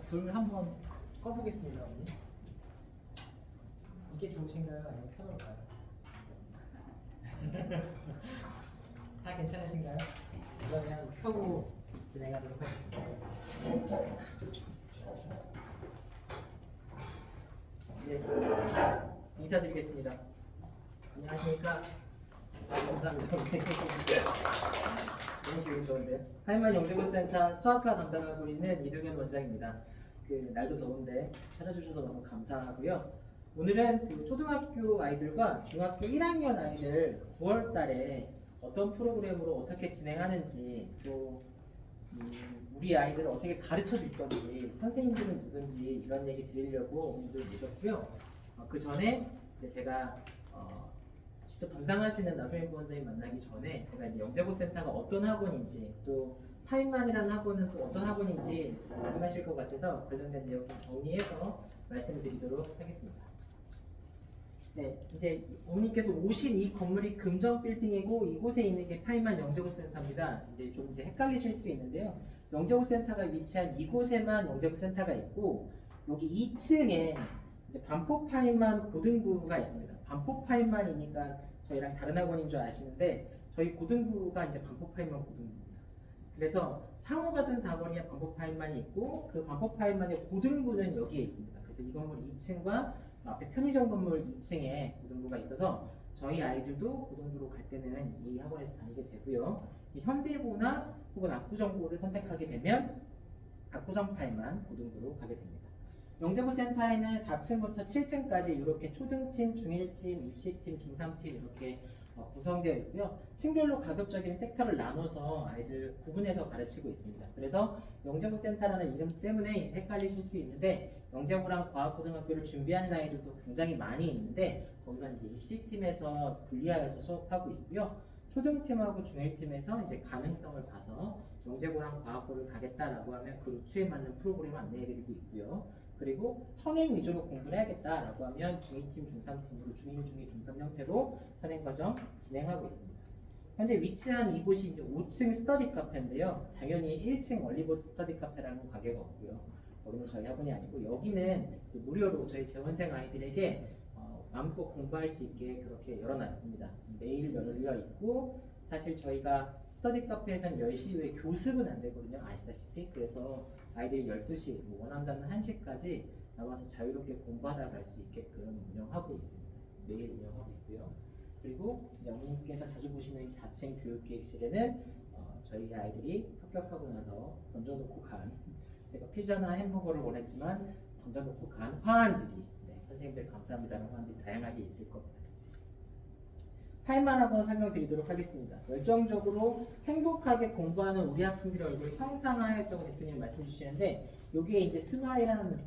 불 한번 꺼보겠습니다, 언니. 이게 좋으신가요? 아니면 켜놓을까요? 다 괜찮으신가요? 그러면 켜고 진행하도록 하겠습니다. 네, 인사드리겠습니다. 안녕하십니까? 감사합니다. 너무 기분 좋은데요. 하이만 영재고센터 수학과 담당하고 있는 이동현 원장입니다. 날도 더운데 찾아주셔서 너무 감사하고요. 오늘은 초등학교 아이들과 중학교 1학년 아이들 9월 달에 어떤 프로그램으로 어떻게 진행하는지 또 우리 아이들을 어떻게 가르쳐 줄 건지 선생님들은 누군지 이런 얘기 드리려고 오늘 모셨고요. 그 전에 제가 직접 담당하시는 나소민 부원장님 만나기 전에 제가 이제 영재고센터가 어떤 학원인지 또 파인만이라는 학원은 또 어떤 학원인지 궁금하실 것 같아서 관련된 내용 좀 정리해서 말씀드리도록 하겠습니다. 네, 이제 어머니께서 오신 이 건물이 금정 빌딩이고 이곳에 있는 게 파인만 영재고센터입니다. 이제 헷갈리실 수 있는데요. 영재고센터가 위치한 이곳에만 영재고센터가 있고 여기 2층에 이제 반포 파인만 고등부가 있습니다. 반포 파인만이니까 저희랑 다른 학원인 줄 아시는데 저희 고등부가 이제 반포 파인만 고등부입니다. 그래서 상호 같은 4번이 반포 파인만이 있고 그 반포 파인만의 고등부는 여기에 있습니다. 그래서 이 건물 2층과 앞에 편의점 건물 2층에 고등부가 있어서 저희 아이들도 고등부로 갈 때는 이 학원에서 다니게 되고요. 이 현대고나 혹은 압구정고를 선택하게 되면 압구정 파인만 고등부로 가게 됩니다. 영재고 센터에는 4층부터 7층까지 이렇게 초등팀, 중1팀, 입시팀, 중3팀 이렇게 구성되어 있고요. 층별로 가급적이면 섹터를 나눠서 아이들 구분해서 가르치고 있습니다. 그래서 영재고 센터라는 이름 때문에 이제 헷갈리실 수 있는데 영재고랑 과학고등학교를 준비하는 아이들도 굉장히 많이 있는데 거기서 이제 입시팀에서 분리하여서 수업하고 있고요. 초등팀하고 중1팀에서 이제 가능성을 봐서 영재고랑 과학고를 가겠다라고 하면 그 루트에 맞는 프로그램을 안내해드리고 있고요. 그리고 선행 위주로 공부를 해야겠다라고 하면 중2팀, 중3팀으로 중1, 중2, 중3 형태로 선행 과정 진행하고 있습니다. 현재 위치한 이곳이 이제 5층 스터디 카페인데요. 당연히 1층 얼리버드 스터디 카페라는 가게가 없고요. 거기는 저희 학원이 아니고 여기는 이제 무료로 저희 재원생 아이들에게 마음껏 공부할 수 있게 그렇게 열어놨습니다. 매일 열려 있고 사실 저희가 스터디 카페에서는 10시 이후에 교습은 안 되거든요. 아시다시피. 그래서 아이들이 12시, 원한다면 1시까지 나와서 자유롭게 공부하다 갈 수 있게끔 운영하고 있습니다. 매일 운영하고 있고요. 그리고 어머님께서 자주 보시는 이 4층 교육기획실에는 저희 아이들이 합격하고 나서 던져놓고 간 제가 피자나 햄버거를 원했지만 던져놓고 간 화환들이 선생님들 감사합니다라는 화환들이 다양하게 있을 겁니다. 파인만 한번 설명드리도록 하겠습니다. 열정적으로 행복하게 공부하는 우리 학생들의 얼굴을 형상화했다고 대표님 말씀 주시는데 여기에 이제 스마일하는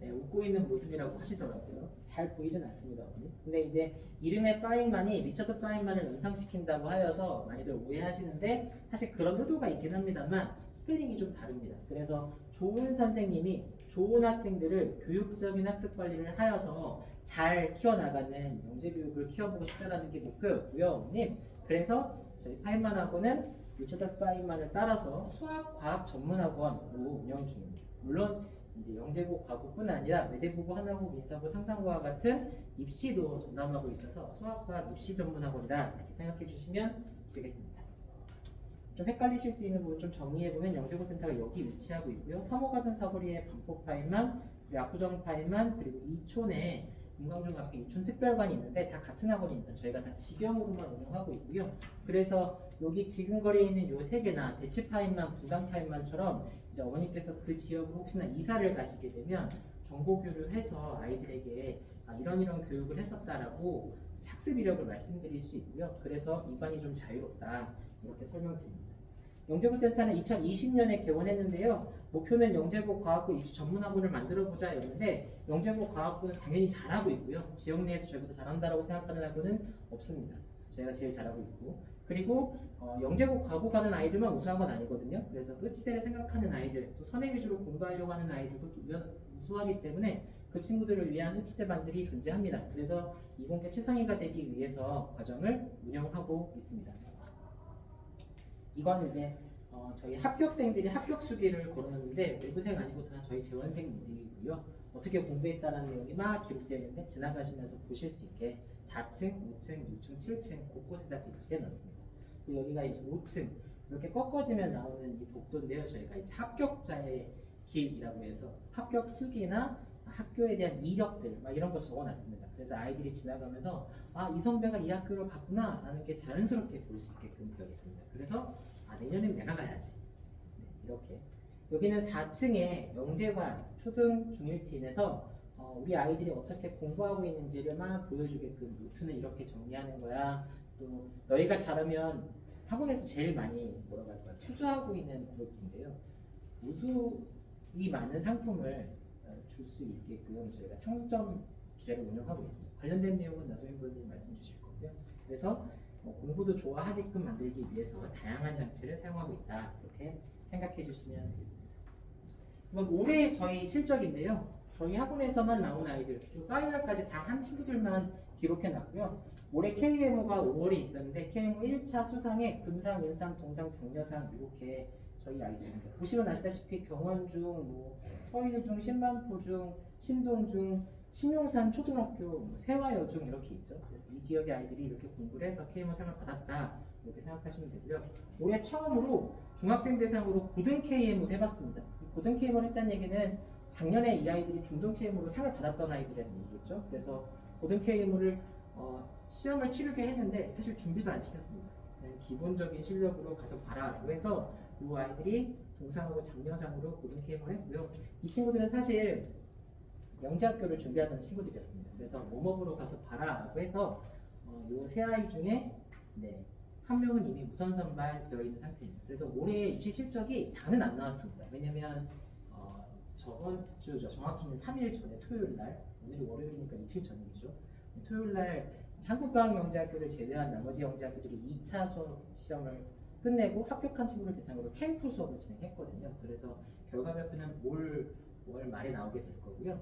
웃고 있는 모습이라고 하시더라고요. 잘 보이진 않습니다, 어머니. 근데 이제 이름의 파인만이 리처드 파인만을 연상시킨다고 하여서 많이들 오해하시는데 사실 그런 의도가 있긴 합니다만 스페링이 좀 다릅니다. 그래서 좋은 선생님이 좋은 학생들을 교육적인 학습 관리를 하여서 잘 키워나가는 영재교육을 키워보고 싶다는 게 목표였고요, 어머님. 그래서 저희 파인만학원은 리처드 파인만을 따라서 수학, 과학 전문학원으로 운영 중입니다. 물론 이제 영재고 과고뿐 아니라 외대부고, 하나고, 민사고, 상상고와 같은 입시도 전담하고 있어서 수학과학 입시 전문학원이다 이렇게 생각해 주시면 되겠습니다. 좀 헷갈리실 수 있는 부분 좀 정리해보면 영재고 센터가 여기 위치하고 있고요. 3호 가든 사거리에 반포 파인만, 그리고 압구정 파인만, 그리고 이촌에 금강중 앞에 이촌 특별관이 있는데 다 같은 학원입니다. 저희가 다 직영으로만 운영하고 있고요. 그래서 여기 지금 거리에 있는 요 세 개나 대치 파인만, 분당 파인만처럼 이제 어머니께서 그 지역으로 혹시나 이사를 가시게 되면 정보 교류해서 아이들에게 이런 교육을 했었다라고 학습 이력을 말씀드릴 수 있고요. 그래서 이관이 좀 자유롭다 이렇게 설명드립니다. 영재고 센터는 2020년에 개원했는데요. 목표는 영재고 과학고 입시 전문학원을 만들어보자 였는데 영재고 과학고는 당연히 잘하고 있고요. 지역 내에서 저희보다 잘한다라고 생각하는 학원은 없습니다. 저희가 제일 잘하고 있고 그리고 영재고 과고 가는 아이들만 우수한 건 아니거든요. 그래서 의치대를 생각하는 아이들 또 선행 위주로 공부하려고 하는 아이들도 우수하기 때문에 그 친구들을 위한 의치대반들이 존재합니다. 그래서 이공계 최상위가 되기 위해서 과정을 운영하고 있습니다. 이건 이제 저희 합격생들이 합격 수기를 걸어놨는데 외부생 아니고 다 저희 재원생들이고요. 어떻게 공부했다는 내용이 막 기록되어 있는데 지나가시면서 보실 수 있게 4층, 5층, 6층, 7층 곳곳에다 배치해 놨습니다. 그리고 여기가 이제 5층 이렇게 꺾어지면 나오는 이 복도인데요. 저희가 이제 합격자의 길이라고 해서 합격 수기나 학교에 대한 이력들 막 이런 거 적어놨습니다. 그래서 아이들이 지나가면서 아, 이 선배가 이 학교를 갔구나 라는 게 자연스럽게 볼 수 있게끔 되어 있습니다. 그래서 아, 내년엔 내가 가야지. 네, 이렇게 여기는 4층에 영재관 초등 중1팀에서 우리 아이들이 어떻게 공부하고 있는지를 막 보여주게끔 노트는 이렇게 정리하는 거야. 또 너희가 잘하면 학원에서 제일 많이 뭐라고 할까요? 투자하고 있는 그룹인데요. 우수이 많은 상품을 줄 수 있게끔 저희가 상점 주제를 운영하고 있습니다. 관련된 내용은 나소민 부원님 말씀 주실 거고요. 그래서 공부도 좋아하게끔 만들기 위해서 다양한 장치를 사용하고 있다. 이렇게 생각해 주시면 되겠습니다. 이건 올해 저희 실적인데요. 저희 학원에서만 나온 아이들, 그리고 파이널까지 다 한 친구들만 기록해 놨고요. 올해 KMO가 5월에 있었는데 KMO 1차 수상에 금상, 은상, 동상, 장려상 이렇게 저희 아이들입니다. 보시면 아시다시피 경원중, 서일중, 신만포중, 신동중, 신용산 초등학교, 세화여중 이렇게 있죠. 그래서 이 지역의 아이들이 이렇게 공부를 해서 KMO 상을 받았다 이렇게 생각하시면 되고요. 올해 처음으로 중학생 대상으로 고등 KMO를 해봤습니다. 이 고등 KMO를 했다는 얘기는 작년에 이 아이들이 중등 KMO로 상을 받았던 아이들이라는 얘기겠죠. 그래서 고등 KMO를 시험을 치르게 했는데 사실 준비도 안 시켰습니다. 그냥 기본적인 실력으로 가서 봐라고 해서 이 아이들이 동상하고 장려상으로 고등 KMO를 했고요. 이 친구들은 사실 영재학교를 준비하던 친구들이었습니다. 그래서 웜업으로 가서 봐라라고 해서 이 세 아이 중에 한 명은 이미 우선 선발되어 있는 상태입니다. 그래서 올해 입시 실적이 다는 안 나왔습니다. 왜냐면 저번 주죠. 정확히는 3일 전에 토요일 날, 오늘이 월요일이니까 이틀 전이죠. 토요일 날 한국과학영재학교를 제외한 나머지 영재학교들이 2차 수업 시험을 끝내고 합격한 친구를 대상으로 캠프 수업을 진행했거든요. 그래서 결과 발표는 올 말에 나오게 될 거고요.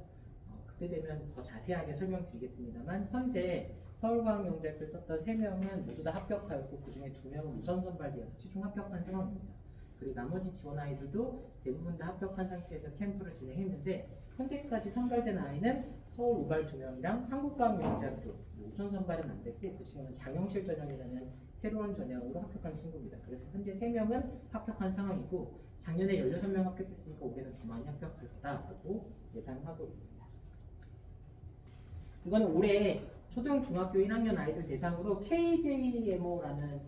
그때 되면 더 자세하게 설명드리겠습니다만 현재 서울과학영재학교를 썼던 3명은 모두 다 합격하였고 그 중에 2명은 우선 선발되어서 최종 합격한 상황입니다. 그리고 나머지 지원 아이들도 대부분 다 합격한 상태에서 캠프를 진행했는데 현재까지 선발된 아이는 서울 우발 2명이랑 한국과학영재학교 우선 선발은 안 됐고 그 친구는 장영실 전형이라는 새로운 전형으로 합격한 친구입니다. 그래서 현재 3명은 합격한 상황이고 작년에 16명 합격했으니까 올해는 더 많이 합격할 거다라고 예상하고 있습니다. 이거는 올해 초등 중학교 1학년 아이들 대상으로 KJMO라는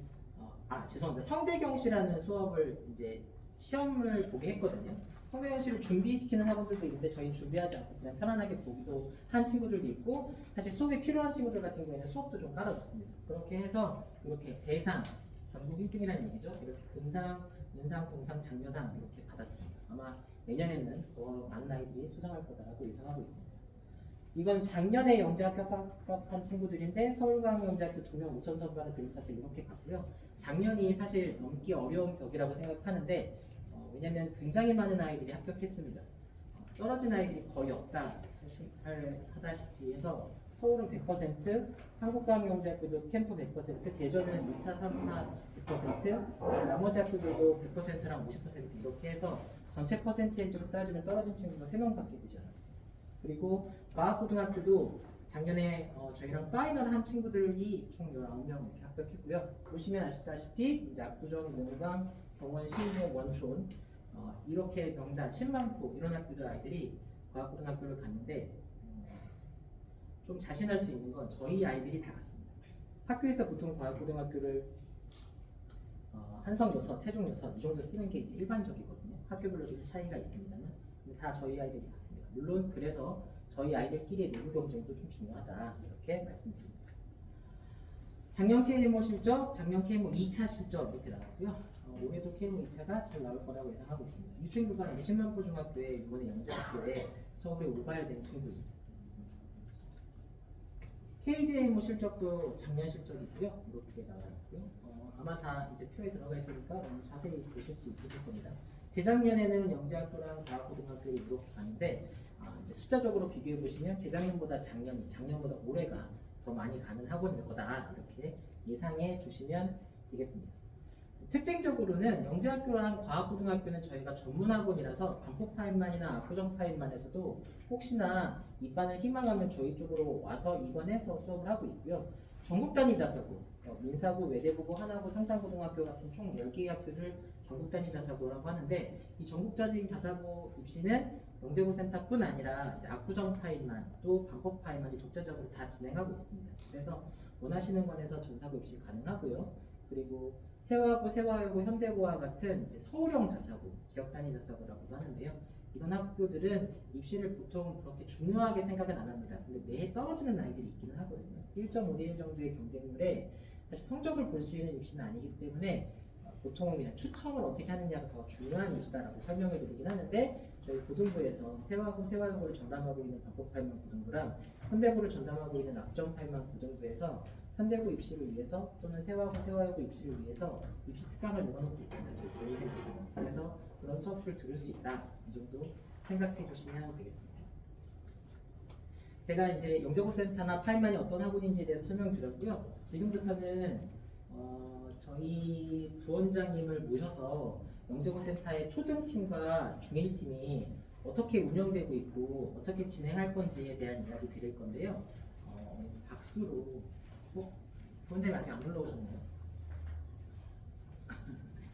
죄송합니다. 성대경시라는 수업을 이제 시험을 보게 했거든요. 성대경시를 준비시키는 학원들도 있는데 저희는 준비하지 않고 그냥 편안하게 보기도 한 친구들도 있고 사실 수업이 필요한 친구들 같은 경우에는 수업도 좀 깔아줬습니다. 그렇게 해서 이렇게 대상 전국 1등이라는 얘기죠. 이렇게 금상, 은상, 동상, 장려상 이렇게 받았습니다. 아마 내년에는 더 많은 아이들이 수상할 거다라고 예상하고 있습니다. 이건 작년에 영재학교 합격한 친구들인데 서울과학영재학교 2명 우선 선발을 비롯해서 이렇게 갔고요. 작년이 사실 넘기 어려운 벽이라고 생각하는데 왜냐하면 굉장히 많은 아이들이 합격했습니다. 떨어진 아이들이 거의 없다 하다시피 해서 서울은 100%, 한국과학영재학교도 캠프 100%, 대전은 2차, 3차 100%, 나머지 학교들도 100%랑 50% 이렇게 해서 전체 퍼센테이지로 따지면 떨어진 친구가 3명밖에 되지 않았습니다. 그리고 과학고등학교도 작년에 저희랑 파이널 한 친구들이 총 19명 이렇게 합격했고요. 보시면 아시다시피 이제 압구정, 용강, 경원, 신동, 원촌 이렇게 명단, 10만포 이런 학교들 아이들이 과학고등학교를 갔는데 좀 자신할 수 있는 건 저희 아이들이 다 갔습니다. 학교에서 보통 과학고등학교를 한성 6, 세종 6 이 정도 쓰는 게 이제 일반적이거든요. 학교별로 좀 차이가 있습니다만 다 저희 아이들이 갔습니다. 물론 그래서 저희 아이들끼리의 내부 경쟁도 좀 중요하다 이렇게 말씀드립니다. 작년 KMO 실적, 작년 KMO 2차 실적 이렇게 나왔고요. 올해도 KMO 2차가 잘 나올 거라고 예상하고 있습니다. 이 친구가 신만포 중학교에 이번에 영재학교에 서울에 우발된 친구입니다. KJMO 실적도 작년 실적이고요. 이렇게 나왔고요. 아마 다 이제 표에 들어가 있으니까 자세히 보실 수 있으실 겁니다. 재작년에는 영재학교랑 과학고등학교를 이렇게 가는데 이제 숫자적으로 비교해 보시면 재작년보다 작년보다 올해가 더 많이 가는 학원일 거다 이렇게 예상해 주시면 되겠습니다. 특징적으로는 영재학교랑 과학고등학교는 저희가 전문학원이라서 반포 파일만이나 압구정 파일만에서도 혹시나 입반을 희망하면 저희 쪽으로 와서 입원해서 수업을 하고 있고요. 전국 단위 자사고, 민사고, 외대부고, 하나고, 상산고등학교 같은 총 10개의 학교를 전국 단위 자사고라고 하는데, 이 전국 단위 자사고 입시는 영재고센터뿐 아니라 압구정 파일만, 또 반포 파일만이 독자적으로 다 진행하고 있습니다. 그래서 원하시는 관에서 전사고 입시 가능하고요. 그리고 세화고, 세화여고, 현대고와 같은 이제 서울형 자사고, 지역 단위 자사고라고도 하는데요. 이런 학교들은 입시를 보통 그렇게 중요하게 생각은 안 합니다. 근데 매해 떨어지는 아이들이 있기는 하거든요. 1.5대1 정도의 경쟁률에 사실 성적을 볼 수 있는 입시는 아니기 때문에 보통 그냥 추첨을 어떻게 하느냐가 더 중요한 입시다라고 설명을 드리긴 하는데, 저희 고등부에서 세화고, 세화여고를 전담하고 있는 반포 파일만 고등부랑 현대고를 전담하고 있는 압구정 파일만 고등부에서 현대고 입시를 위해서 또는 세화고, 세화여고 입시를 위해서 입시 특강을 열어놓고 있습니다. 저희 제2생에서. 그래서 그런 수업을 들을 수 있다. 이 정도 생각해 주시면 되겠습니다. 제가 이제 영재고센터나 파일만이 어떤 학원인지에 대해서 설명드렸고요. 지금부터는 저희 부원장님을 모셔서 영재고센터의 초등팀과 중1팀이 어떻게 운영되고 있고 어떻게 진행할 건지에 대한 이야기 드릴 건데요. 박수로 부원장님 아직 안 올라오셨나요?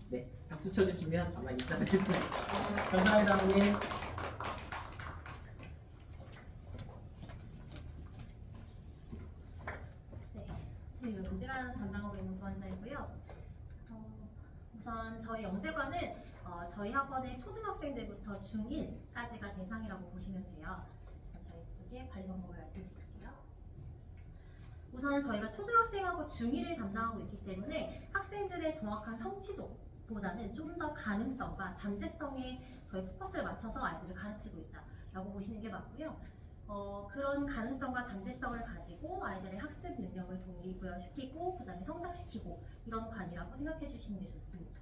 네, 박수 쳐주시면 아마 입장하실 거예요. 감사합니다, 어머님. 네, 저희 영재관 담당하고 있는 부원장이고요. 우선 저희 영재관은 저희 학원의 초등학생들부터 중1까지가 대상이라고 보시면 돼요. 그래서 저희 쪽에 관리 방법을 말씀드릴게요. 우선 저희가 초등학생하고 중1을 담당하고 있기 때문에 학생들의 정확한 성취도보다는 좀 더 가능성과 잠재성에 저희 포커스를 맞춰서 아이들을 가르치고 있다라고 보시는 게 맞고요. 그런 가능성과 잠재성을 가지고 아이들의 학습 능력을 동기부여시키고 그 다음에 성장시키고 이런 관이라고 생각해 주시는 게 좋습니다.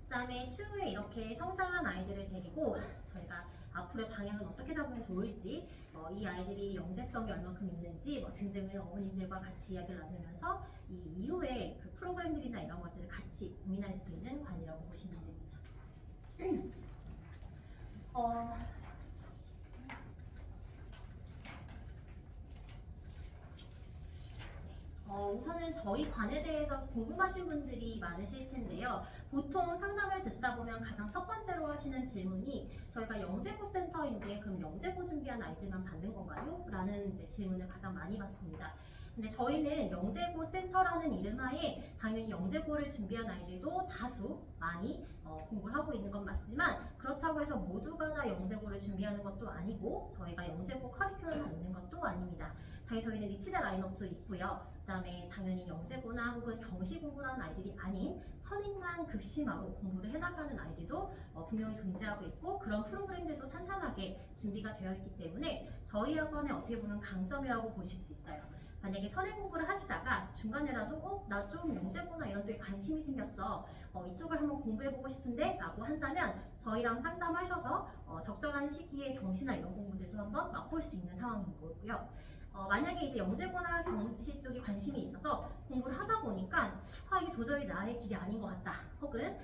그 다음에 추후에 이렇게 성장한 아이들을 데리고 저희가 앞으로의 방향은 어떻게 잡으면 좋을지, 이 아이들이 영재성이 얼마큼 있는지 등등을 어머님들과 같이 이야기를 나누면서 이 이후에 그 프로그램들이나 이런 것들을 같이 고민할 수 있는 관이라고 보시면 됩니다. 우선은 저희 관에 대해서 궁금하신 분들이 많으실 텐데요. 보통 상담을 듣다 보면 가장 첫 번째로 하시는 질문이 저희가 영재고 센터인데 그럼 영재고 준비한 아이들만 받는 건가요? 라는 이제 질문을 가장 많이 받습니다. 근데 저희는 영재고 센터라는 이름하에 당연히 영재고를 준비한 아이들도 다수 많이 공부를 하고 있는 건 맞지만, 그렇다고 해서 모두가 다 영재고를 준비하는 것도 아니고 저희가 영재고 커리큘럼을 있는 것도 아닙니다. 당연히 저희는 니치다 라인업도 있고요. 그 다음에 당연히 영재고나 혹은 경시 공부를 하는 아이들이 아닌 선행만 극심하고 공부를 해나가는 아이들도 분명히 존재하고 있고, 그런 프로그램들도 탄탄하게 준비가 되어 있기 때문에 저희 학원의 어떻게 보면 강점이라고 보실 수 있어요. 만약에 선행 공부를 하시다가 중간에라도 나 좀 영재고나 이런 쪽에 관심이 생겼어, 이쪽을 한번 공부해보고 싶은데 라고 한다면 저희랑 상담하셔서 적절한 시기에 경시나 이런 공부들도 한번 맛볼 수 있는 상황인 거고요. 만약에 이제 영재고나 경시 쪽에 관심이 있어서 공부를 하다 보니까 이게 도저히 나의 길이 아닌 것 같다, 혹은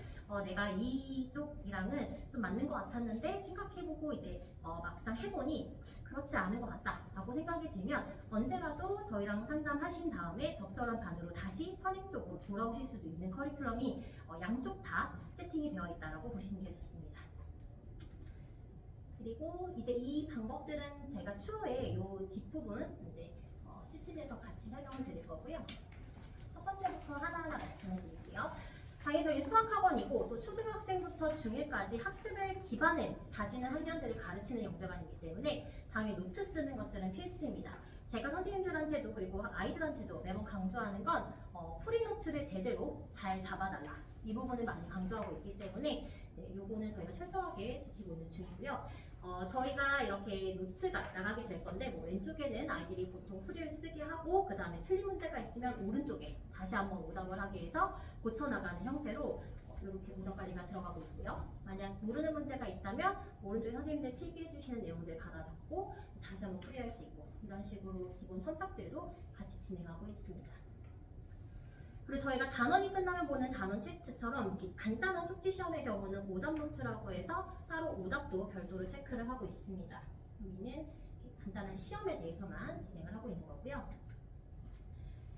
내가 이쪽이랑은 좀 맞는 것 같았는데 생각해보고 이제 막상 해보니 그렇지 않은 것 같다 라고 생각이 들면 언제라도 저희랑 상담하신 다음에 적절한 반으로 다시 선행 쪽으로 돌아오실 수도 있는 커리큘럼이 양쪽 다 세팅이 되어 있다고 보시는 게 좋습니다. 그리고 이제 이 방법들은 제가 추후에 이 뒷부분 이제 시트지에서 같이 설명을 드릴 거고요. 첫 번째부터 하나하나 말씀을 드릴게요. 당연히 저희 수학학원이고 또 초등학생부터 중1까지 학습을 기반에 다지는 학년들을 가르치는 영재관이기 때문에 당연히 노트 쓰는 것들은 필수입니다. 제가 선생님들한테도 그리고 아이들한테도 매번 강조하는 건 프리노트를 제대로 잘 잡아달라, 이 부분을 많이 강조하고 있기 때문에 요거는 저희가 철저하게 지키고 있는 중이고요. 저희가 이렇게 노트가 나가게 될 건데 왼쪽에는 아이들이 보통 풀이를 쓰게 하고 그 다음에 틀린 문제가 있으면 오른쪽에 다시 한번 오답을 하게 해서 고쳐나가는 형태로 이렇게 오답 관리가 들어가고 있고요. 만약 모르는 문제가 있다면 오른쪽에 선생님들 필기해 주시는 내용들 받아 적고 다시 한번 풀이할 수 있고, 이런 식으로 기본 첨삭들도 같이 진행하고 있습니다. 그리고 저희가 단원이 끝나면 보는 단원 테스트처럼 이렇게 간단한 쪽지 시험의 경우는 오답 노트라고 해서 따로 오답도 별도로 체크를 하고 있습니다. 여기는 간단한 시험에 대해서만 진행을 하고 있는 거고요.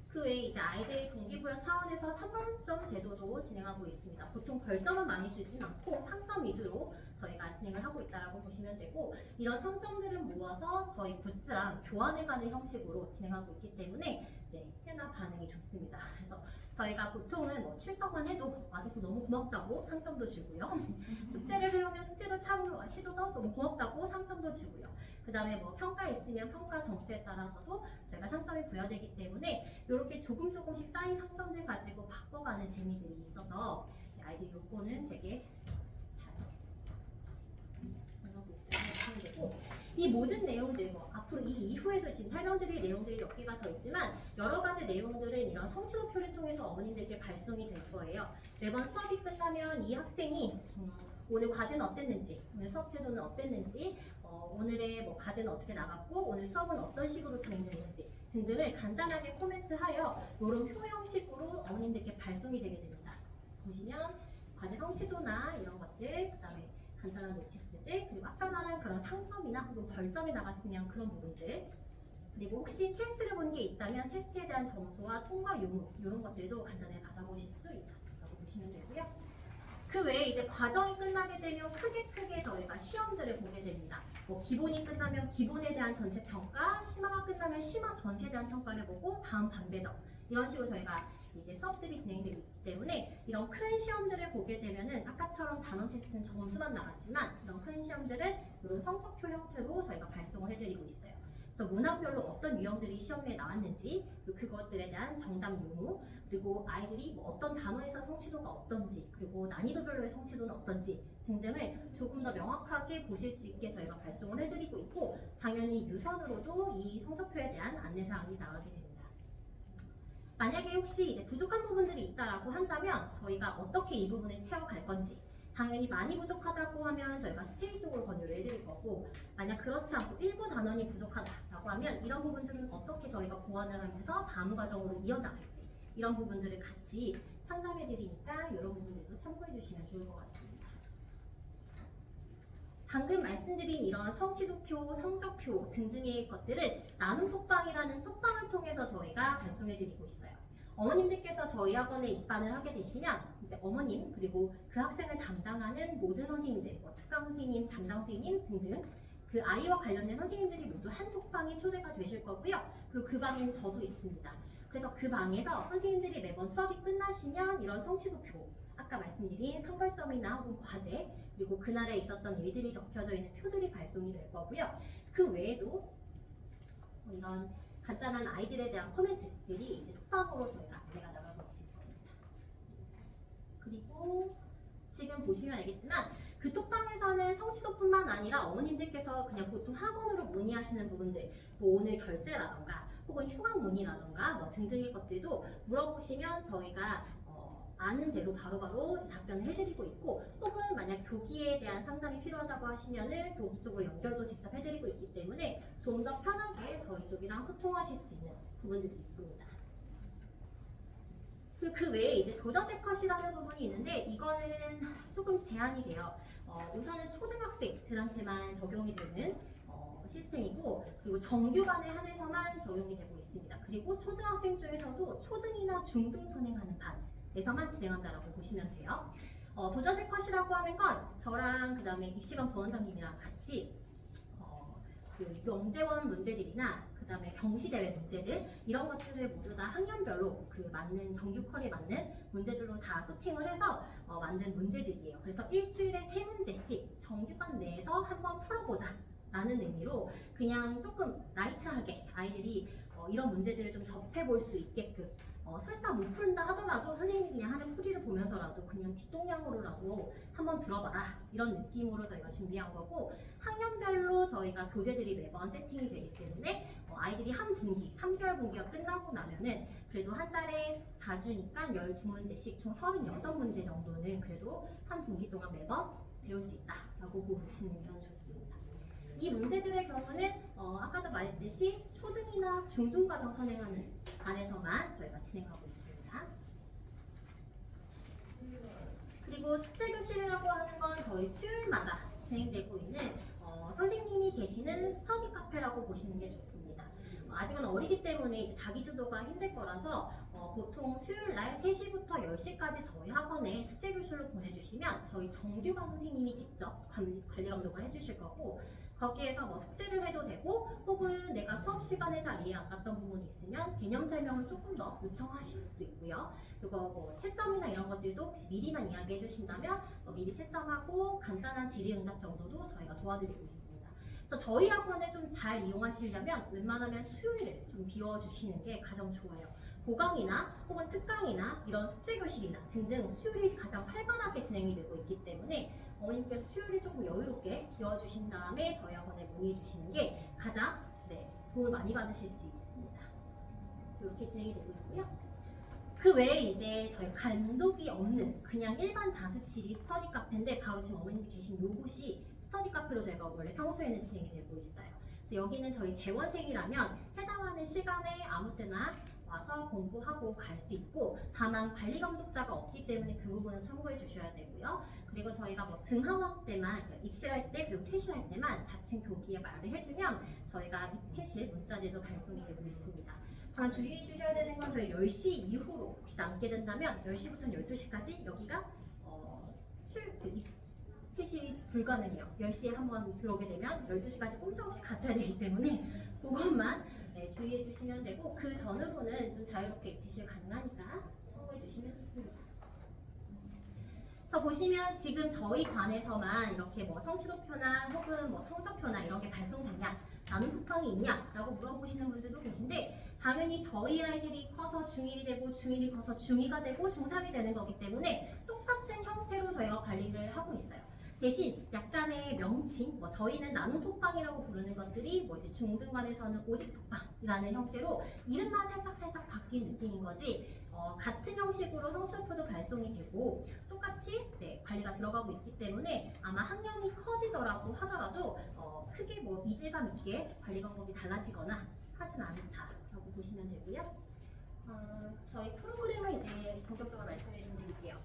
그 외에 이제 아이들 동기부여 차원에서 3벌점 제도도 진행하고 있습니다. 보통 별점은 많이 주진 않고 상점 위주로 저희가 진행을 하고 있다고 보시면 되고, 이런 상점들을 모아서 저희 굿즈랑 교환해가는 형식으로 진행하고 있기 때문에 꽤나 반응이 좋습니다. 그래서 저희가 보통은 뭐 출석만 해도 와줘서 너무 고맙다고 상점도 주고요. 숙제를 해오면 숙제도 참 해줘서 너무 고맙다고 상점도 주고요. 그 다음에 뭐 평가 있으면 평가 점수에 따라서도 저희가 상점이 부여되기 때문에 이렇게 조금씩 쌓인 상점들 가지고 바꿔가는 재미들이 있어서 아이들 요거는 되게 잘 생각하고 있다고 되고, 이 모든 내용들 앞으로 이 이후에도 지금 설명드릴 내용들이 몇 개가 더 있지만 여러 가지 내용들은 이런 성취도표를 통해서 어머님들께 발송이 될 거예요. 매번 수업이 끝나면 이 학생이 오늘 과제는 어땠는지, 오늘 수업 태도는 어땠는지, 오늘의 뭐 과제는 어떻게 나갔고 오늘 수업은 어떤 식으로 진행됐는지 등등을 간단하게 코멘트하여 이런 표 형식으로 어머님들께 발송이 되게 됩니다. 보시면 과제 성취도나 이런 것들, 그 다음에 간단한 노티스들, 그리고 아까 말한 그런 상점이나 혹은 벌점이 나갔으면 그런 부분들, 그리고 혹시 테스트를 본 게 있다면 테스트에 대한 점수와 통과 유무 이런 것들도 간단히 받아보실 수 있다고 보시면 되고요. 그 외에 이제 과정이 끝나게 되면 크게 저희가 시험들을 보게 됩니다. 뭐 기본이 끝나면 기본에 대한 전체 평가, 심화가 끝나면 심화 전체에 대한 평가를 보고 다음 반배정, 이런 식으로 저희가 이제 수업들이 진행되기 때문에 이런 큰 시험들을 보게 되면은 아까처럼 단원 테스트는 점수만 나갔지만 이런 큰 시험들은 이런 성적표 형태로 저희가 발송을 해드리고 있어요. 그래서 문항별로 어떤 유형들이 시험에 나왔는지, 그것들에 대한 정답 유무, 그리고 아이들이 뭐 어떤 단어에서 성취도가 어떤지, 그리고 난이도별로의 성취도는 어떤지 등등을 조금 더 명확하게 보실 수 있게 저희가 발송을 해드리고 있고, 당연히 유선으로도 이 성적표에 대한 안내사항이 나가게 됩니다. 만약에 혹시 이제 부족한 부분들이 있다라고 한다면 저희가 어떻게 이 부분을 채워갈 건지, 당연히 많이 부족하다고 하면 저희가 스테이 쪽으로 권유를 해드릴 거고, 만약 그렇지 않고 일부 단원이 부족하다고 하면 이런 부분들은 어떻게 저희가 보완을 하면서 다음 과정으로 이어나갈지, 이런 부분들을 같이 상담해 드리니까 이런 부분들도 참고해 주시면 좋을 것 같습니다. 방금 말씀드린 이런 성취도표, 성적표 등등의 것들은 나눔 톡방이라는 톡방을 통해서 저희가 발송해 드리고 있어요. 어머님들께서 저희 학원에 입반을 하게 되시면 이제 어머님 그리고 그 학생을 담당하는 모든 선생님들, 뭐 특강 선생님, 담당 선생님 등등 그 아이와 관련된 선생님들이 모두 한 톡방에 초대가 되실 거고요. 그리고 그 방에는 저도 있습니다. 그래서 그 방에서 선생님들이 매번 수업이 끝나시면 이런 성취도표, 아까 말씀드린 상벌점이나 혹은 과제, 그리고 그날에 있었던 일들이 적혀져 있는 표들이 발송이 될 거고요. 그 외에도 이런 간단한 아이들에 대한 코멘트들이 이제 톡방으로 저희가 안내가 나가고 있을 겁니다. 그리고 지금 보시면 알겠지만 그 톡방에서는 성취도뿐만 아니라 어머님들께서 그냥 보통 학원으로 문의하시는 부분들, 뭐 오늘 결제라던가 혹은 휴학 문의라던가 뭐 등등의 것들도 물어보시면 저희가 아는 대로 바로바로 답변을 해드리고 있고, 혹은 만약 교기에 대한 상담이 필요하다고 하시면은 교기 쪽으로 연결도 직접 해드리고 있기 때문에 좀 더 편하게 저희 쪽이랑 소통하실 수 있는 부분들이 있습니다. 그리고 그 외에 이제 도전세 컷이라는 부분이 있는데 이거는 조금 제한이 돼요. 우선은 초등학생들한테만 적용이 되는 시스템이고, 그리고 정규반에 한해서만 적용이 되고 있습니다. 그리고 초등학생 중에서도 초등이나 중등 선행하는 반에서만 진행한다라고 보시면 돼요. 도전세 컷이라고 하는 건 저랑 그 다음에 입시반 부원장님이랑 같이 그 영재원 문제들이나 그 다음에 경시대회 문제들, 이런 것들을 모두 다 학년별로 그 맞는 정규 컬에 맞는 문제들로 다 소팅을 해서 만든 문제들이에요. 그래서 일주일에 3문제씩 정규반 내에서 한번 풀어보자 라는 의미로 그냥 조금 라이트하게 아이들이 이런 문제들을 좀 접해볼 수 있게끔, 설사 못 푼다 하더라도 선생님이 그냥 하는 풀이를 보면서라도 그냥 뒷동량으로라도 한번 들어봐라, 이런 느낌으로 저희가 준비한 거고, 학년별로 저희가 교재들이 매번 세팅이 되기 때문에 아이들이 한 분기, 3개월 분기가 끝나고 나면은 그래도 한 달에 4주니까 12문제씩 총 36문제 정도는 그래도 한 분기 동안 매번 배울 수 있다라고 보시면 좋습니다. 이 문제들의 경우는 아까도 말했듯이 초등이나 중등과정 선행하는 반에서만 저희가 진행하고 있습니다. 그리고 숙제교실이라고 하는 건 저희 수요일마다 진행되고 있는 선생님이 계시는 스터디 카페라고 보시는 게 좋습니다. 아직은 어리기 때문에 이제 자기주도가 힘들 거라서 보통 수요일 날 3시부터 10시까지 저희 학원에 숙제교실로 보내주시면 저희 정규반 선생님이 직접 관리 감독을 해주실 거고, 거기에서 뭐 숙제를 해도 되고 혹은 내가 수업 시간에 잘 이해 안 갔던 부분이 있으면 개념 설명을 조금 더 요청하실 수도 있고요. 그리고 뭐 채점이나 이런 것들도 혹시 미리만 이야기해 주신다면 미리 채점하고 간단한 질의응답 정도도 저희가 도와드리고 있습니다. 그래서 저희 학원을 좀 잘 이용하시려면 웬만하면 수요일을 좀 비워주시는 게 가장 좋아요. 보강이나 혹은 특강이나 이런 숙제교실이나 등등 수요일이 가장 활발하게 진행이 되고 있기 때문에 어머님께서 수요일을 조금 여유롭게 비워주신 다음에 저희 학원에 문의해 주시는 게 가장 도움을 많이 받으실 수 있습니다. 이렇게 진행이 되고 있고요. 그 외에 이제 저희 감독이 없는 그냥 일반 자습실이 스터디 카페인데, 바로 지금 어머님들 계신 요곳이 스터디 카페로 저희가 원래 평소에는 진행이 되고 있어요. 그래서 여기는 저희 재원생이라면 해당하는 시간에 아무 때나 와서 공부하고 갈 수 있고, 다만 관리 감독자가 없기 때문에 그 부분은 참고해 주셔야 되고요. 그리고 저희가 뭐 등하원 때만, 그러니까 입실할 때 그리고 퇴실할 때만 4층 교기에 말을 해주면 저희가 입퇴실 문자들도 발송이 되고 있습니다. 다만 주의해 주셔야 되는 건 저희 10시 이후로 혹시 남게 된다면 10시부터 12시까지 여기가 퇴실이 불가능해요. 10시에 한번 들어오게 되면 12시까지 꼼짝없이 가져야 되기 때문에 그것만 주의해 주시면 되고, 그 전후로는 좀 자유롭게 퇴실 가능하니까 참고해 주시면 좋습니다. 그래서 보시면 지금 저희 관에서만 이렇게 뭐 성취도표나 혹은 뭐 성적표나 이런 게 발송되냐, 나눔 쿠팡이 있냐라고 물어보시는 분들도 계신데, 당연히 저희 아이들이 커서 중1이 되고 중1이 커서 중2가 되고 중3이 되는 거기 때문에 똑같은 형태로 저희가 관리를 하고 있어요. 대신 약간의 명칭, 뭐 저희는 나눔 톡방이라고 부르는 것들이 뭐 이제 중등반에서는 오직 톡방이라는 형태로 이름만 살짝 바뀐 느낌인 거지, 같은 형식으로 성취도표도 발송이 되고 똑같이 관리가 들어가고 있기 때문에 아마 학년이 커지더라고 하더라도 크게 뭐 이질감 있게 관리 방법이 달라지거나 하진 않다라고 보시면 되고요. 저희 프로그램을 이제 본격적으로 말씀해 좀 드릴게요.